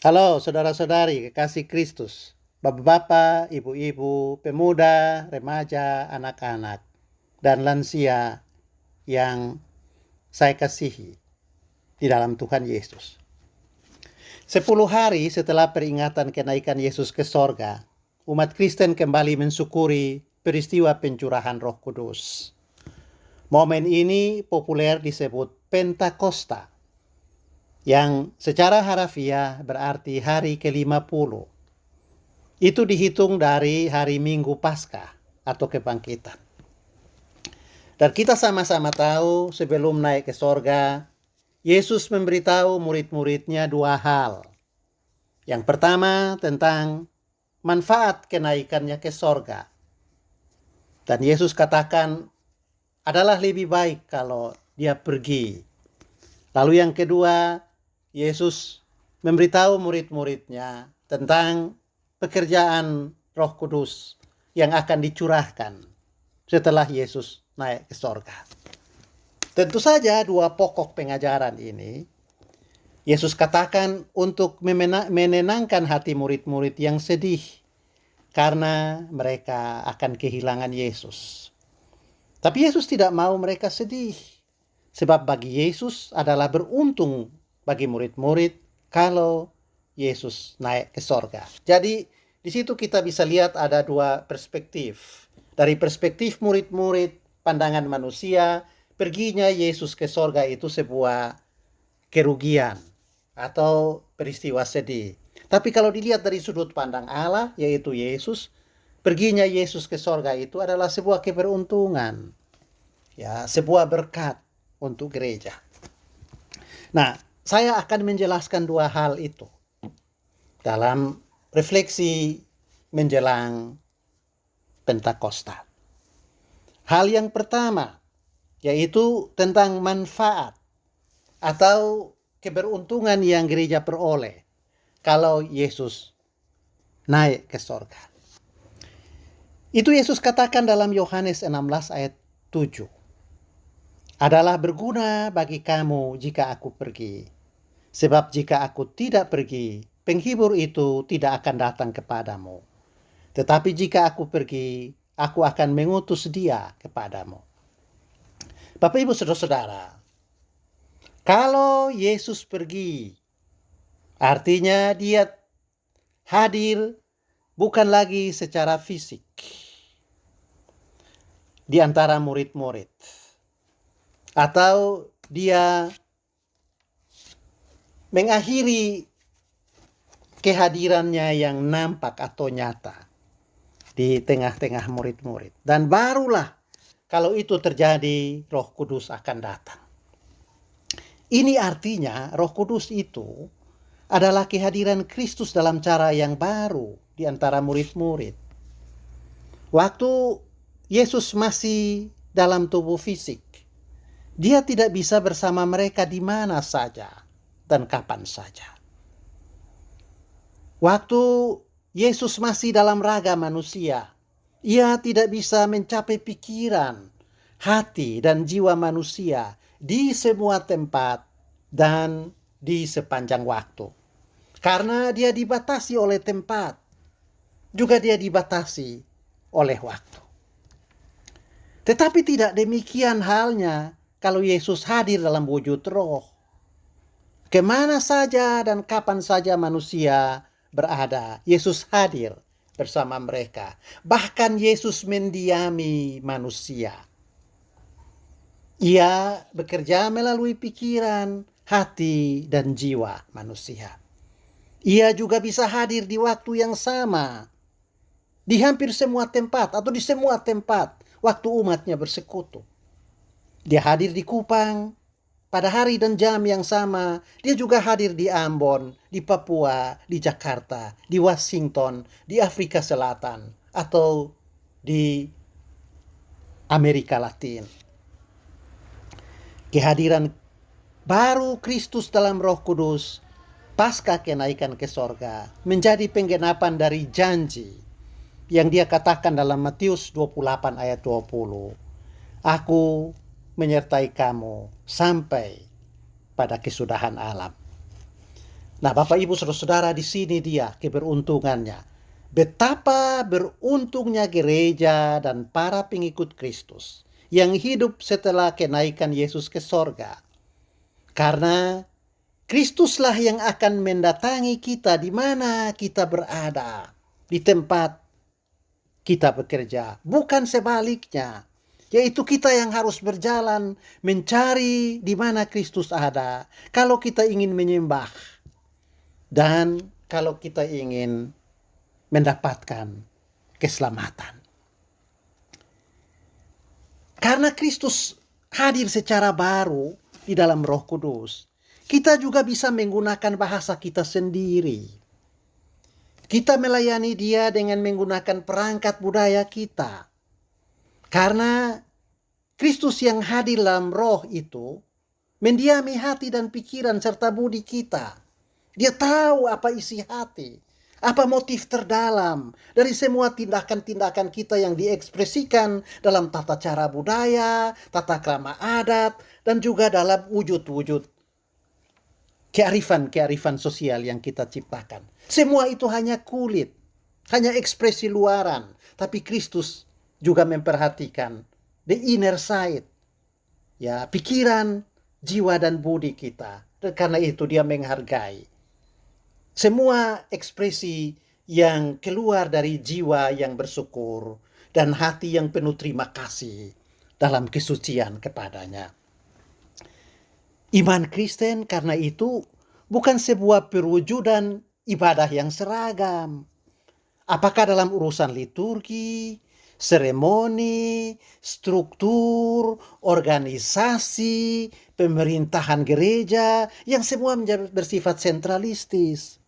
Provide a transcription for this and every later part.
Halo saudara-saudari kekasih Kristus, bapak-bapak, ibu-ibu, pemuda, remaja, anak-anak, dan lansia yang saya kasihi di dalam Tuhan Yesus. 10 hari setelah peringatan kenaikan Yesus ke sorga, umat Kristen kembali mensyukuri peristiwa pencurahan Roh Kudus. Momen ini populer disebut Pentakosta, yang secara harafiah berarti hari ke-50. Itu dihitung dari hari Minggu Paskah atau kebangkitan. Dan kita sama-sama tahu sebelum naik ke sorga, Yesus memberitahu murid-muridnya dua hal. Yang pertama tentang manfaat kenaikannya ke sorga. Dan Yesus katakan adalah lebih baik kalau dia pergi. Lalu yang kedua, Yesus memberitahu murid-muridnya tentang pekerjaan Roh Kudus yang akan dicurahkan setelah Yesus naik ke sorga. Tentu saja dua pokok pengajaran ini Yesus katakan untuk menenangkan hati murid-murid yang sedih karena mereka akan kehilangan Yesus. Tapi Yesus tidak mau mereka sedih, sebab bagi Yesus adalah beruntung bagi murid-murid kalau Yesus naik ke sorga. Jadi di situ kita bisa lihat ada dua perspektif. Dari perspektif murid-murid, pandangan manusia, perginya Yesus ke sorga itu sebuah kerugian atau peristiwa sedih. Tapi kalau dilihat dari sudut pandang Allah, yaitu Yesus, perginya Yesus ke sorga itu adalah sebuah keberuntungan, ya, sebuah berkat untuk gereja. Nah, saya akan menjelaskan dua hal itu dalam refleksi menjelang Pentakosta. Hal yang pertama yaitu tentang manfaat atau keberuntungan yang gereja peroleh kalau Yesus naik ke sorga. Itu Yesus katakan dalam Yohanes 16 ayat 7. Adalah berguna bagi kamu jika aku pergi. Sebab jika aku tidak pergi, penghibur itu tidak akan datang kepadamu. Tetapi jika aku pergi, aku akan mengutus dia kepadamu. Bapak Ibu Saudara-saudara, kalau Yesus pergi, artinya dia hadir bukan lagi secara fisik di antara murid-murid, atau dia mengakhiri kehadirannya yang nampak atau nyata di tengah-tengah murid-murid. Dan barulah kalau itu terjadi, Roh Kudus akan datang. Ini artinya Roh Kudus itu adalah kehadiran Kristus dalam cara yang baru di antara murid-murid. Waktu Yesus masih dalam tubuh fisik, dia tidak bisa bersama mereka di mana saja dan kapan saja. Waktu Yesus masih dalam raga manusia, ia tidak bisa mencapai pikiran, hati, dan jiwa manusia di semua tempat dan di sepanjang waktu. Karena dia dibatasi oleh tempat, juga dia dibatasi oleh waktu. Tetapi tidak demikian halnya kalau Yesus hadir dalam wujud roh. Kemana saja dan kapan saja manusia berada, Yesus hadir bersama mereka. Bahkan Yesus mendiami manusia. Ia bekerja melalui pikiran, hati, dan jiwa manusia. Ia juga bisa hadir di waktu yang sama, di hampir semua tempat atau di semua tempat waktu umatnya bersekutu. Dia hadir di Kupang pada hari dan jam yang sama. Dia juga hadir di Ambon, di Papua, di Jakarta, di Washington, di Afrika Selatan, atau di Amerika Latin. Kehadiran baru Kristus dalam Roh Kudus pasca kenaikan ke sorga menjadi penggenapan dari janji yang dia katakan dalam Matius 28 ayat 20. Aku menyertai kamu sampai pada kesudahan alam. Nah, Bapak Ibu Saudara-saudara, di sini dia keberuntungannya. Betapa beruntungnya gereja dan para pengikut Kristus yang hidup setelah kenaikan Yesus ke sorga. Karena Kristuslah yang akan mendatangi kita di mana kita berada, di tempat kita bekerja, bukan sebaliknya. Yaitu kita yang harus berjalan mencari di mana Kristus ada. Kalau kita ingin menyembah dan kalau kita ingin mendapatkan keselamatan. Karena Kristus hadir secara baru di dalam Roh Kudus, kita juga bisa menggunakan bahasa kita sendiri. Kita melayani Dia dengan menggunakan perangkat budaya kita. Karena Kristus yang hadir dalam roh itu mendiami hati dan pikiran serta budi kita. Dia tahu apa isi hati, apa motif terdalam dari semua tindakan-tindakan kita yang diekspresikan dalam tata cara budaya, tata krama adat, dan juga dalam wujud-wujud kearifan sosial yang kita ciptakan. Semua itu hanya kulit, hanya ekspresi luaran. Tapi Kristus juga memperhatikan the inner side, ya, pikiran, jiwa, dan budi kita. Dan karena itu dia menghargai semua ekspresi yang keluar dari jiwa yang bersyukur dan hati yang penuh terima kasih dalam kesucian kepadanya. Iman Kristen karena itu bukan sebuah perwujudan ibadah yang seragam. Apakah dalam urusan liturgi, seremoni, struktur, organisasi, pemerintahan gereja yang semua bersifat sentralistis.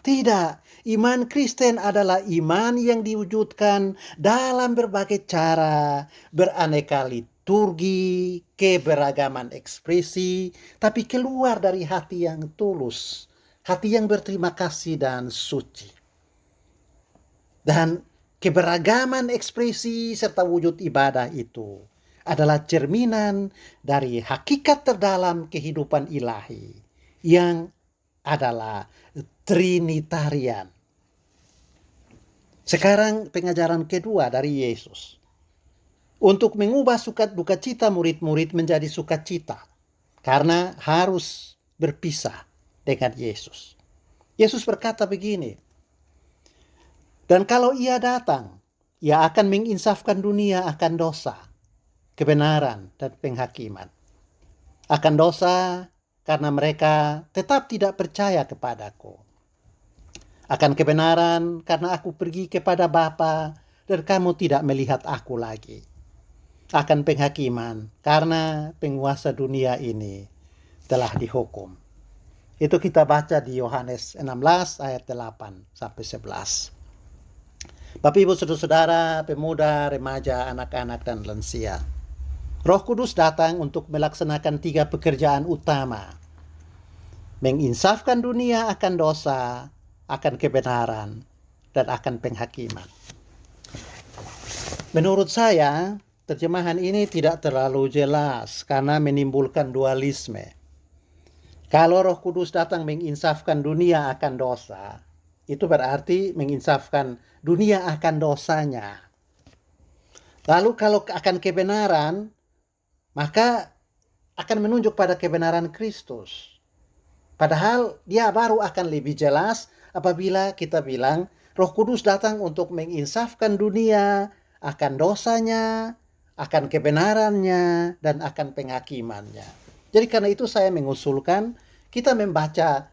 Tidak, iman Kristen adalah iman yang diwujudkan dalam berbagai cara, beraneka liturgi, keberagaman ekspresi, tapi keluar dari hati yang tulus, hati yang berterima kasih dan suci. Dan keberagaman ekspresi serta wujud ibadah itu adalah cerminan dari hakikat terdalam kehidupan ilahi yang adalah Trinitarian. Sekarang pengajaran kedua dari Yesus. Untuk mengubah suka duka cita murid-murid menjadi sukacita. Karena harus berpisah dengan Yesus. Yesus berkata begini. Dan kalau ia datang, ia akan menginsafkan dunia akan dosa, kebenaran, dan penghakiman. Akan dosa karena mereka tetap tidak percaya kepadaku. Akan kebenaran karena aku pergi kepada Bapa dan kamu tidak melihat aku lagi. Akan penghakiman karena penguasa dunia ini telah dihukum. Itu kita baca di Yohanes 16 ayat 8 sampai 11. Bapak Ibu Saudara-saudara, pemuda, remaja, anak-anak, dan lansia. Roh Kudus datang untuk melaksanakan 3 pekerjaan utama. Menginsafkan dunia akan dosa, akan kebenaran, dan akan penghakiman. Menurut saya, terjemahan ini tidak terlalu jelas karena menimbulkan dualisme. Kalau Roh Kudus datang menginsafkan dunia akan dosa, itu berarti menginsafkan dunia akan dosanya. Lalu kalau akan kebenaran, maka akan menunjuk pada kebenaran Kristus. Padahal dia baru akan lebih jelas apabila kita bilang Roh Kudus datang untuk menginsafkan dunia akan dosanya, akan kebenarannya, dan akan penghakimannya. Jadi karena itu saya mengusulkan kita membaca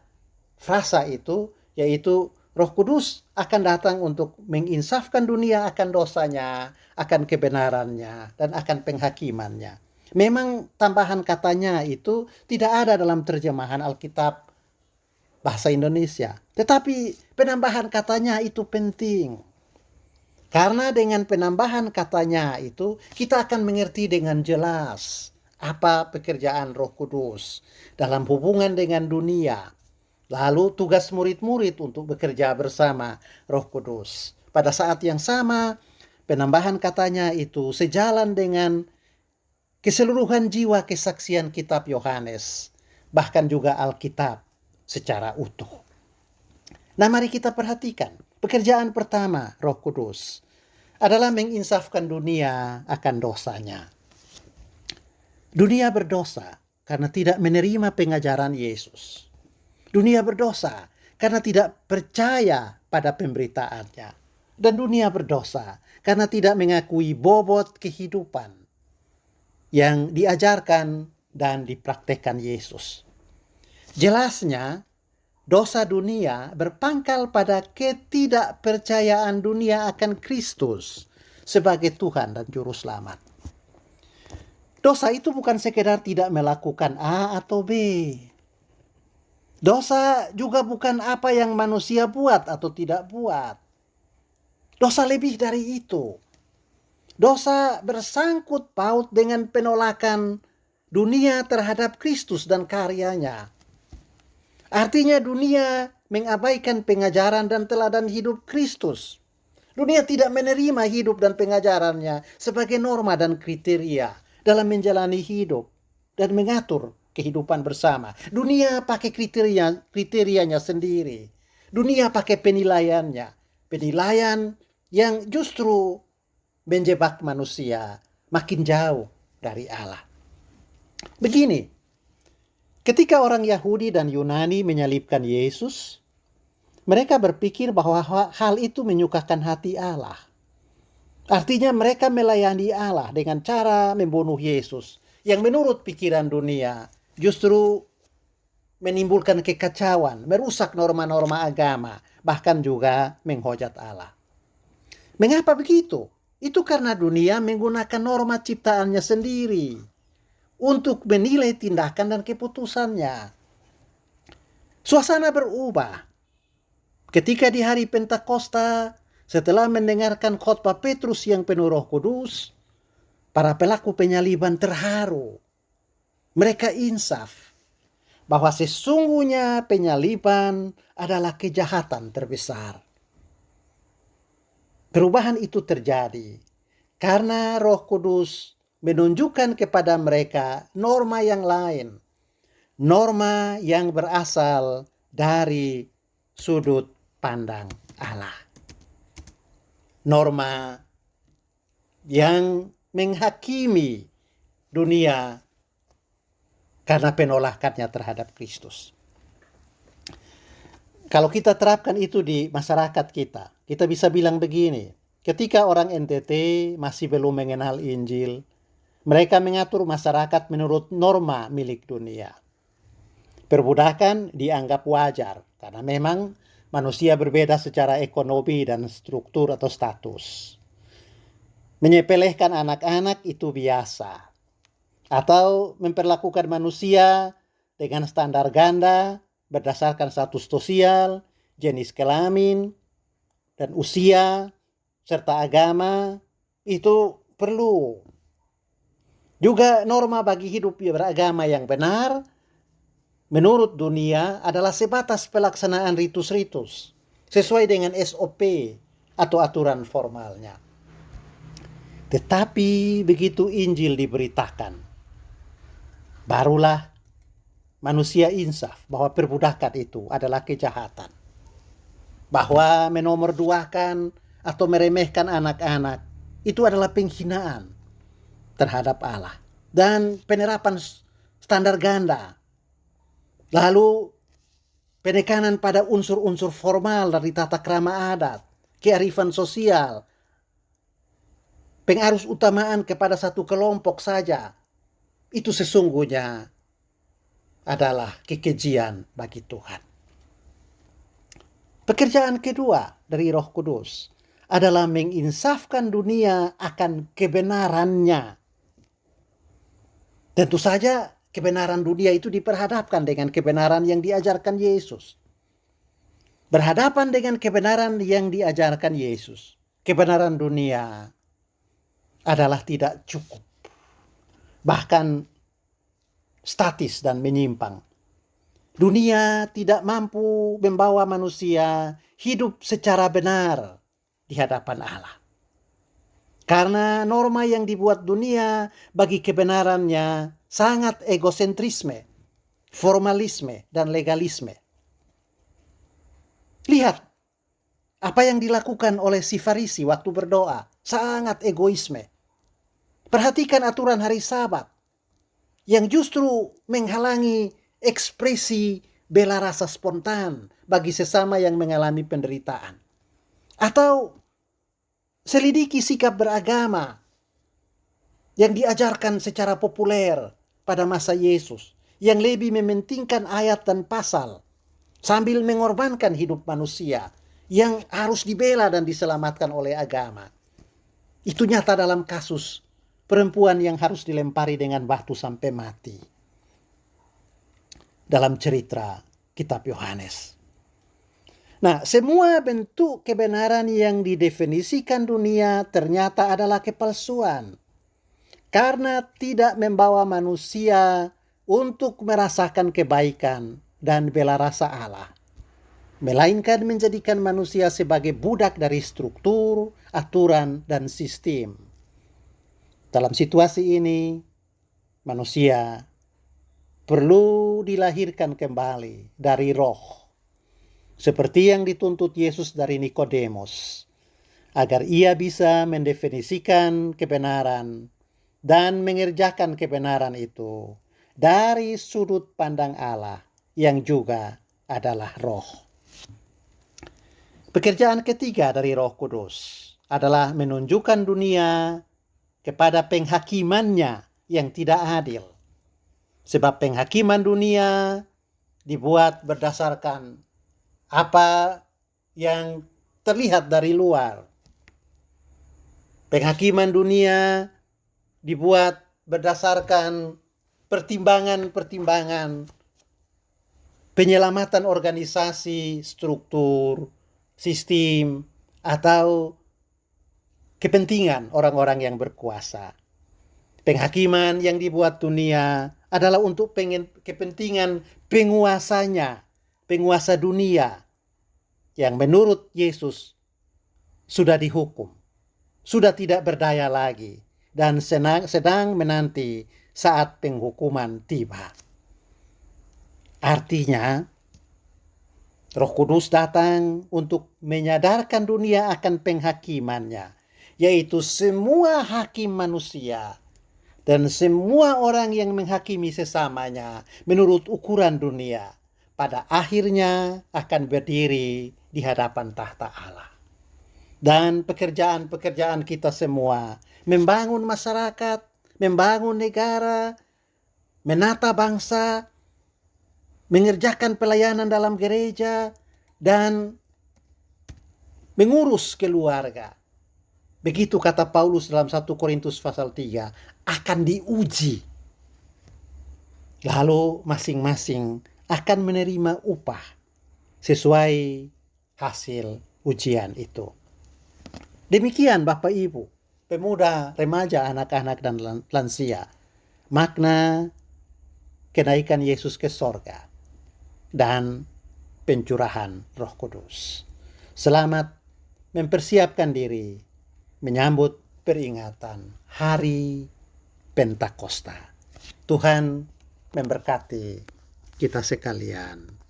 frasa itu, yaitu Roh Kudus akan datang untuk menginsafkan dunia akan dosanya, akan kebenarannya, dan akan penghakimannya. Memang tambahan katanya itu tidak ada dalam terjemahan Alkitab bahasa Indonesia. Tetapi penambahan katanya itu penting. Karena dengan penambahan katanya itu kita akan mengerti dengan jelas apa pekerjaan Roh Kudus dalam hubungan dengan dunia. Lalu tugas murid-murid untuk bekerja bersama Roh Kudus. Pada saat yang sama, penambahan katanya itu sejalan dengan keseluruhan jiwa kesaksian kitab Yohanes, bahkan juga Alkitab, secara utuh. Nah, mari kita perhatikan. Pekerjaan pertama Roh Kudus adalah menginsafkan dunia akan dosanya. Dunia berdosa karena tidak menerima pengajaran Yesus. Dunia berdosa karena tidak percaya pada pemberitaannya. Dan dunia berdosa karena tidak mengakui bobot kehidupan yang diajarkan dan dipraktekkan Yesus. Jelasnya, dosa dunia berpangkal pada ketidakpercayaan dunia akan Kristus sebagai Tuhan dan Juru Selamat. Dosa itu bukan sekedar tidak melakukan A atau B. Dosa juga bukan apa yang manusia buat atau tidak buat. Dosa lebih dari itu. Dosa bersangkut paut dengan penolakan dunia terhadap Kristus dan karyanya. Artinya dunia mengabaikan pengajaran dan teladan hidup Kristus. Dunia tidak menerima hidup dan pengajarannya sebagai norma dan kriteria dalam menjalani hidup dan mengatur kehidupan bersama. Dunia pakai kriterianya sendiri. Dunia pakai penilaiannya. Penilaian yang justru menjebak manusia makin jauh dari Allah. Begini, ketika orang Yahudi dan Yunani menyalibkan Yesus, mereka berpikir bahwa hal itu menyukakan hati Allah. Artinya mereka melayani Allah dengan cara membunuh Yesus, yang menurut pikiran dunia justru menimbulkan kekacauan, merusak norma-norma agama, bahkan juga menghujat Allah. Mengapa begitu? Itu karena dunia menggunakan norma ciptaannya sendiri untuk menilai tindakan dan keputusannya. Suasana berubah ketika di hari Pentakosta, setelah mendengarkan khotbah Petrus yang penuh Roh Kudus, para pelaku penyaliban terharu. Mereka insaf bahwa sesungguhnya penyaliban adalah kejahatan terbesar. Perubahan itu terjadi karena Roh Kudus menunjukkan kepada mereka norma yang lain. Norma yang berasal dari sudut pandang Allah. Norma yang menghakimi dunia karena penolakannya terhadap Kristus. Kalau kita terapkan itu di masyarakat kita bisa bilang begini. Ketika orang NTT masih belum mengenal Injil, mereka mengatur masyarakat menurut norma milik dunia. Perbudakan dianggap wajar, karena memang manusia berbeda secara ekonomi dan struktur atau status. Menyepelekan anak-anak itu biasa. Atau memperlakukan manusia dengan standar ganda, berdasarkan status sosial, jenis kelamin, dan usia, serta agama, itu perlu. Juga norma bagi hidup beragama yang benar, menurut dunia adalah sebatas pelaksanaan ritus-ritus, sesuai dengan SOP atau aturan formalnya. Tetapi begitu Injil diberitakan, barulah manusia insaf bahwa perbudakan itu adalah kejahatan. Bahwa menomorduakan atau meremehkan anak-anak itu adalah penghinaan terhadap Allah. Dan penerapan standar ganda. Lalu penekanan pada unsur-unsur formal dari tata krama adat, kearifan sosial, pengarus utamaan kepada satu kelompok saja, itu sesungguhnya adalah kekejian bagi Tuhan. Pekerjaan kedua dari Roh Kudus adalah menginsafkan dunia akan kebenarannya. Tentu saja kebenaran dunia itu diperhadapkan dengan kebenaran yang diajarkan Yesus. Berhadapan dengan kebenaran yang diajarkan Yesus, kebenaran dunia adalah tidak cukup. Bahkan statis dan menyimpang. Dunia tidak mampu membawa manusia hidup secara benar di hadapan Allah. Karena norma yang dibuat dunia bagi kebenarannya sangat egosentrisme, formalisme, dan legalisme. Lihat apa yang dilakukan oleh si Farisi waktu berdoa. Sangat egoisme. Perhatikan aturan hari Sabat yang justru menghalangi ekspresi bela rasa spontan bagi sesama yang mengalami penderitaan. Atau selidiki sikap beragama yang diajarkan secara populer pada masa Yesus, yang lebih mementingkan ayat dan pasal sambil mengorbankan hidup manusia yang harus dibela dan diselamatkan oleh agama. Itu nyata dalam kasus perempuan yang harus dilempari dengan batu sampai mati dalam cerita kitab Yohanes. Nah, semua bentuk kebenaran yang didefinisikan dunia ternyata adalah kepalsuan, karena tidak membawa manusia untuk merasakan kebaikan dan bela rasa Allah, melainkan menjadikan manusia sebagai budak dari struktur, aturan, dan sistem. Dalam situasi ini, manusia perlu dilahirkan kembali dari roh, seperti yang dituntut Yesus dari Nikodemus, agar ia bisa mendefinisikan kebenaran dan mengerjakan kebenaran itu dari sudut pandang Allah yang juga adalah roh. Pekerjaan ketiga dari Roh Kudus adalah menunjukkan dunia kepada penghakimannya yang tidak adil. Sebab penghakiman dunia dibuat berdasarkan apa yang terlihat dari luar. Penghakiman dunia dibuat berdasarkan pertimbangan-pertimbangan penyelamatan organisasi, struktur, sistem, atau kepentingan orang-orang yang berkuasa. Penghakiman yang dibuat dunia adalah untuk kepentingan penguasanya, penguasa dunia yang menurut Yesus sudah dihukum, sudah tidak berdaya lagi, dan sedang menanti saat penghukuman tiba. Artinya, Roh Kudus datang untuk menyadarkan dunia akan penghakimannya, yaitu semua hakim manusia dan semua orang yang menghakimi sesamanya menurut ukuran dunia, pada akhirnya akan berdiri di hadapan tahta Allah. Dan pekerjaan-pekerjaan kita semua, membangun masyarakat, membangun negara, menata bangsa, mengerjakan pelayanan dalam gereja, dan mengurus keluarga. Begitu kata Paulus dalam 1 Korintus pasal 3, akan diuji. Lalu masing-masing akan menerima upah sesuai hasil ujian itu. Demikian Bapak Ibu, pemuda, remaja, anak-anak, dan lansia, makna kenaikan Yesus ke sorga dan pencurahan Roh Kudus. Selamat mempersiapkan diri menyambut peringatan Hari Pentakosta. Tuhan memberkati kita sekalian.